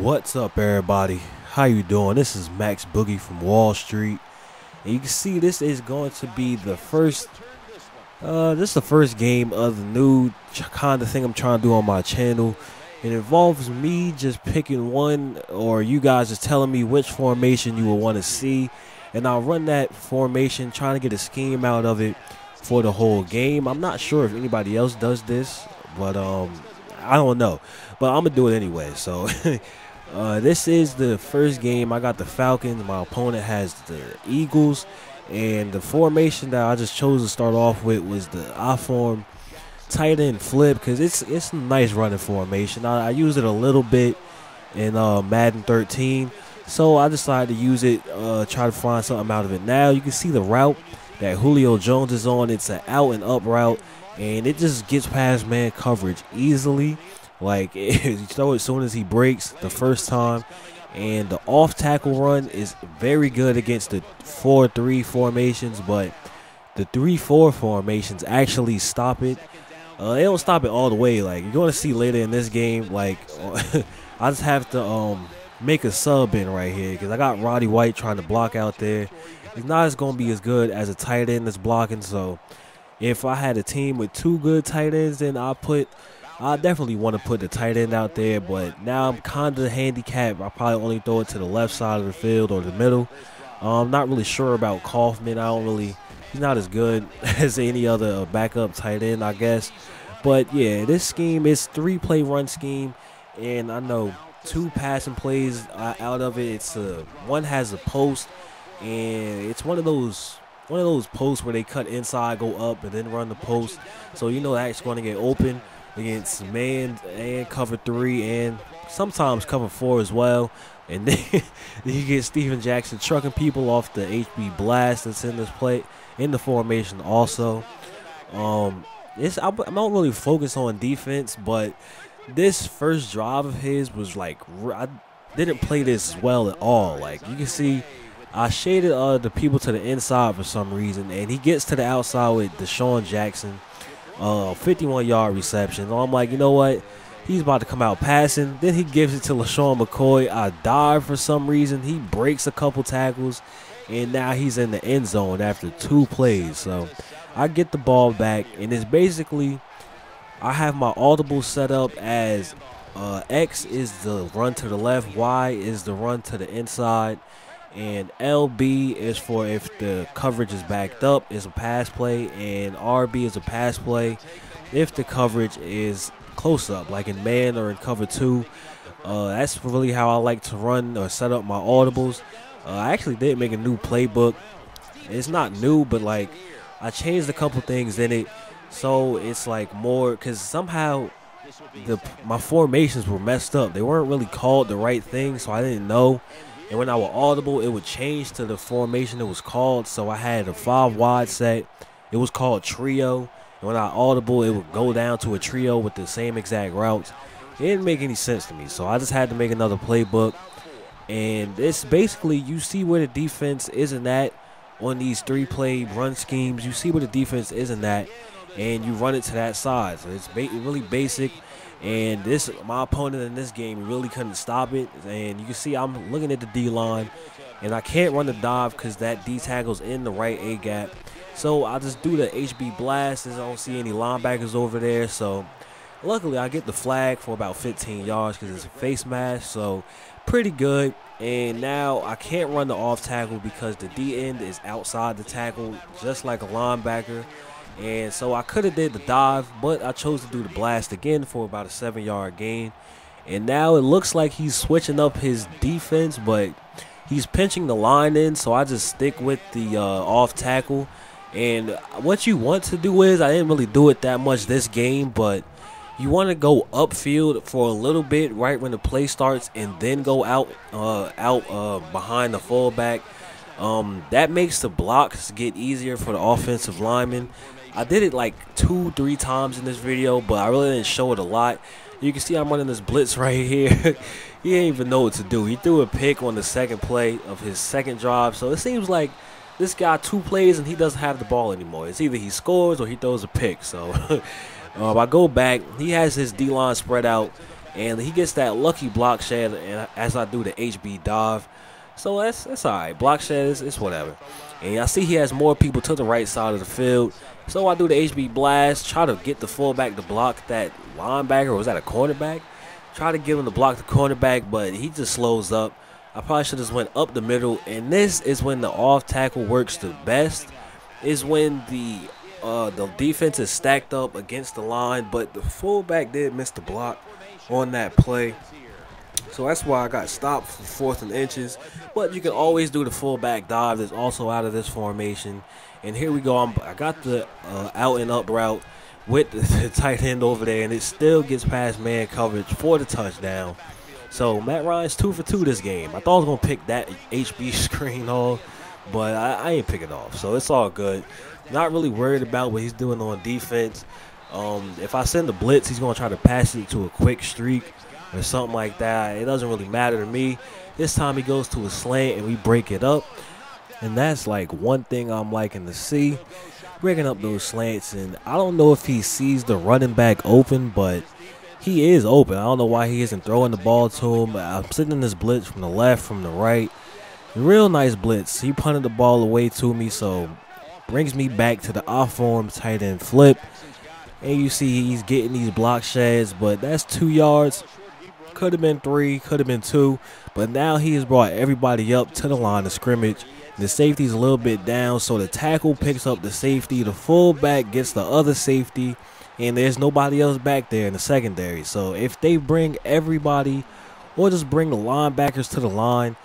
What's up, everybody? How you doing? This is Max Boogie from Wall Street, and you can see this is going to be the first this is the first game of the new kind of thing I'm trying to do on my channel. It involves me just picking one, or you guys just telling me which formation you will want to see, and I'll run that formation, trying to get a scheme out of it for the whole game. I'm not sure if anybody else does this, but I don't know, but I'm gonna do it anyway. So this is the first game. I got the Falcons. My opponent has the Eagles, and the formation that I just chose to start off with was the I-form tight end flip, because it's a nice running formation. I used it a little bit in Madden 13, so I decided to use it, try to find something out of it. Now you can see the route that Julio Jones is on. It's an out and up route, and it just gets past man coverage easily. Like, you throw it as soon as he breaks the first time. And the off tackle run is very good against the 4-3 formations, but the 3-4 formations actually stop it. They don't stop it all the way. Like, you're going to see later in this game, like, I just have to make a sub in right here, because I got Roddy White trying to block out there. He's not going to be as good as a tight end that's blocking, so if I had a team with two good tight ends, then I definitely want to put the tight end out there. But now I'm kind of handicapped. I probably only throw it to the left side of the field or the middle. I'm not really sure about Kaufman. He's not as good as any other backup tight end, I guess. But yeah, this scheme is 3-play run scheme, and I know 2 passing plays out of it. It's one has a post, and it's one of those posts where they cut inside, go up, and then run the post. So you know that's going to get open against man and cover 3 and sometimes cover 4 as well. And then you get Steven Jackson trucking people off the HB blast that's in this play in the formation also. I don't really focus on defense, but this first drive of his was like, I didn't play this well at all. Like, you can see I shaded the people to the inside for some reason, and he gets to the outside with Deshaun Jackson. 51-yard reception. I'm like, you know what? He's about to come out passing. Then he gives it to LaShawn McCoy. I dive for some reason. He breaks a couple tackles, and now he's in the end zone after 2 plays. So I get the ball back, and it's basically, I have my Audibles set up as X is the run to the left, Y is the run to the inside, and LB is for if the coverage is backed up, is a pass play, and RB is a pass play if the coverage is close up, like in man or in cover 2. That's really how I like to run or set up my Audibles. I actually did make a new playbook. It's not new, but like I changed a couple things in it, so it's like more, because somehow my formations were messed up. They weren't really called the right thing, so I didn't know. And when I would audible, it would change to the formation it was called. So I had a 5-wide set. It was called trio. And when I audible, it would go down to a trio with the same exact routes. It didn't make any sense to me. So I just had to make another playbook. And it's basically, you see where the defense isn't at on these 3-play run schemes. You see where the defense isn't at, and you run it to that side. So it's really basic. And my opponent in this game really couldn't stop it. And you can see I'm looking at the D-line, and I can't run the dive because that D tackle's in the right A-gap. So I just do the HB blast, as I don't see any linebackers over there. So luckily I get the flag for about 15 yards because it's a face mask. So pretty good. And now I can't run the off tackle because the D-end is outside the tackle, just like a linebacker. And so I could have did the dive, but I chose to do the blast again for about a 7-yard gain. And now it looks like he's switching up his defense, but he's pinching the line in, so I just stick with the off tackle. And what you want to do is, I didn't really do it that much this game, but you want to go upfield for a little bit right when the play starts, and then go out behind the fullback. That makes the blocks get easier for the offensive linemen. I did it like 2-3 times in this video, but I really didn't show it a lot. You can see I'm running this blitz right here. He didn't even know what to do. He threw a pick on the second play of his second drive. So it seems like this guy 2 plays and he doesn't have the ball anymore. It's either he scores or he throws a pick. So I go back. He has his D-line spread out. and he gets that lucky block shed, and as I do the HB dive. So that's all right. Block shed is whatever. And I see he has more people to the right side of the field. So I do the HB blast, try to get the fullback to block that linebacker, or was that a cornerback? Try to get him to block the cornerback, but he just slows up. I probably should have just went up the middle, and this is when the off tackle works the best. Is when the defense is stacked up against the line, but the fullback did miss the block on that play. So that's why I got stopped for 4th and inches. But you can always do the fullback dive. That's also out of this formation. And here we go. I got the out and up route with the tight end over there, and it still gets past man coverage for the touchdown. So Matt Ryan's 2 for 2 this game. I thought I was going to pick that HB screen off, but I ain't pick it off. So it's all good. Not really worried about what he's doing on defense. If I send the blitz, he's going to try to pass it to a quick streak or something like that. It doesn't really matter to me. This time he goes to a slant and we break it up. And that's like one thing I'm liking to see. Breaking up those slants. And I don't know if he sees the running back open, but he is open. I don't know why he isn't throwing the ball to him. I'm sitting in this blitz from the left, from the right. Real nice blitz. He punted the ball away to me, so brings me back to the off-form tight end flip. And you see he's getting these block sheds, but that's 2 yards. Could have been 3, could have been 2. But now he has brought everybody up to the line of scrimmage. The safety's a little bit down, so the tackle picks up the safety. The fullback gets the other safety, and there's nobody else back there in the secondary. So if they bring everybody or just bring the linebackers to the line,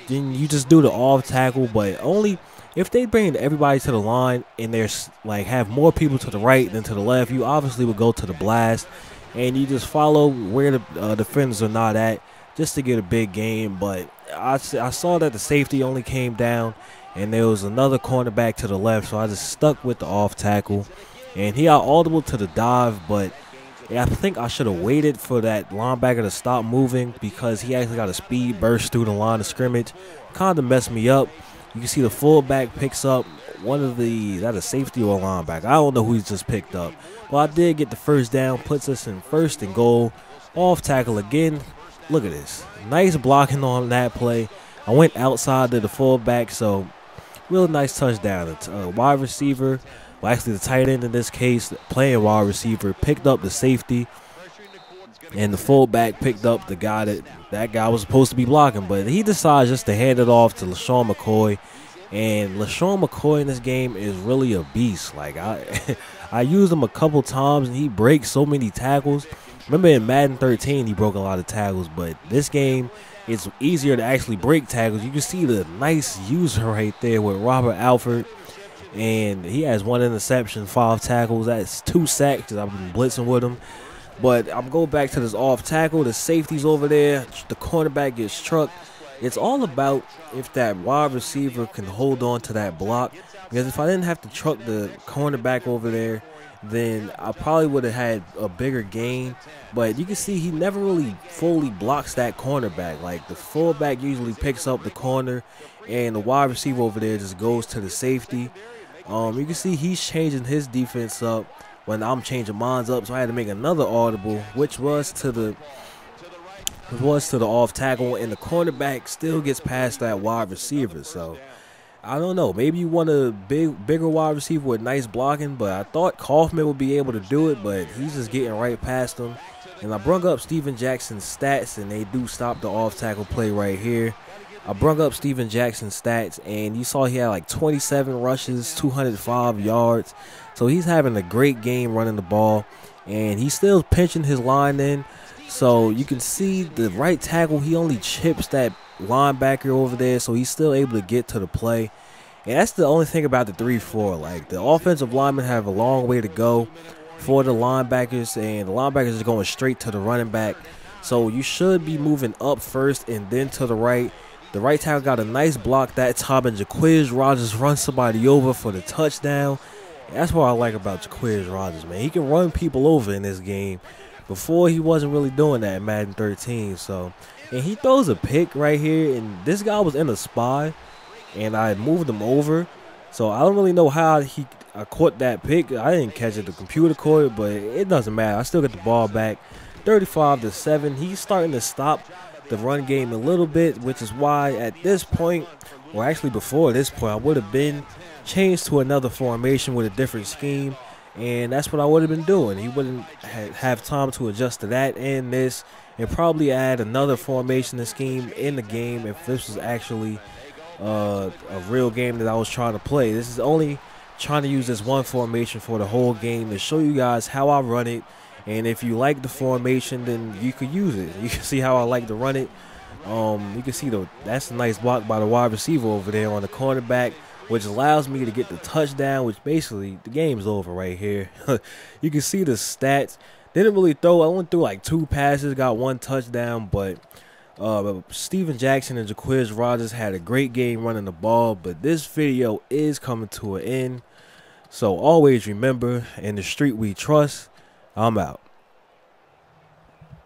then you just do the off tackle, but only if they bring everybody to the line and there's like have more people to the right than to the left, you obviously would go to the blast and you just follow where the defenders are not at just to get a big game. But I saw that the safety only came down and there was another cornerback to the left, so I just stuck with the off tackle. And he got audible to the dive, but I think I should have waited for that linebacker to stop moving because he actually got a speed burst through the line of scrimmage. Kind of messed me up. You can see the fullback picks up one of the, that a safety or a linebacker. I don't know who he's just picked up. But I did get the first down, puts us in 1st and goal. Off tackle again. Look at this. Nice blocking on that play. I went outside to the fullback, so real nice touchdown. Wide receiver. Well, actually, the tight end in this case, playing wide receiver, picked up the safety, and the fullback picked up the guy that guy was supposed to be blocking. But he decides just to hand it off to LaShawn McCoy, and LaShawn McCoy in this game is really a beast. Like I used him a couple times, and he breaks so many tackles. Remember in Madden 13, he broke a lot of tackles, but this game, it's easier to actually break tackles. You can see the nice user right there with Robert Alford. And he has 1 interception, 5 tackles. That's 2 sacks because I've been blitzing with him. But I'm going back to this off tackle. The safety's over there. The cornerback gets trucked. It's all about if that wide receiver can hold on to that block. Because if I didn't have to truck the cornerback over there, then I probably would have had a bigger gain. But you can see he never really fully blocks that cornerback. Like the fullback usually picks up the corner, and the wide receiver over there just goes to the safety. You can see he's changing his defense up when I'm changing mine up, so I had to make another audible, which was to the off tackle, and the cornerback still gets past that wide receiver. So I don't know, maybe you want a bigger wide receiver with nice blocking, but I thought Kaufman would be able to do it, but he's just getting right past him. And I brung up Steven Jackson's stats, and they do stop the off tackle play right here. I brung up Steven Jackson's stats, and you saw he had like 27 rushes, 205 yards. So he's having a great game running the ball, and he's still pinching his line in. So you can see the right tackle, he only chips that linebacker over there, so he's still able to get to the play. And that's the only thing about the 3-4. Like, the offensive linemen have a long way to go for the linebackers, and the linebackers are going straight to the running back. So you should be moving up first and then to the right. The right tackle got a nice block that time, and Jaquiz Rogers runs somebody over for the touchdown. That's what I like about Jaquiz Rogers, man. He can run people over in this game. Before, he wasn't really doing that in Madden 13. So, and he throws a pick right here, and this guy was in a spy, and I moved him over. So I don't really know how I caught that pick. I didn't catch it. The computer caught it, but it doesn't matter. I still get the ball back. 35-7. He's starting to stop the run game a little bit, which is why at this point, or actually before this point, I would have been changed to another formation with a different scheme, and that's what I would have been doing. He wouldn't have time to adjust to that and this, and probably add another formation and scheme in the game if this was actually a real game that I was trying to play. This is only trying to use this one formation for the whole game to show you guys how I run it. And if you like the formation, then you could use it. You can see how I like to run it. You can see that's a nice block by the wide receiver over there on the cornerback, which allows me to get the touchdown, which basically the game's over right here. You can see the stats. Didn't really throw. I went through like 2 passes, got 1 touchdown, but Steven Jackson and Jaquiz Rogers had a great game running the ball. But this video is coming to an end. So always remember, in the street we trust. I'm out.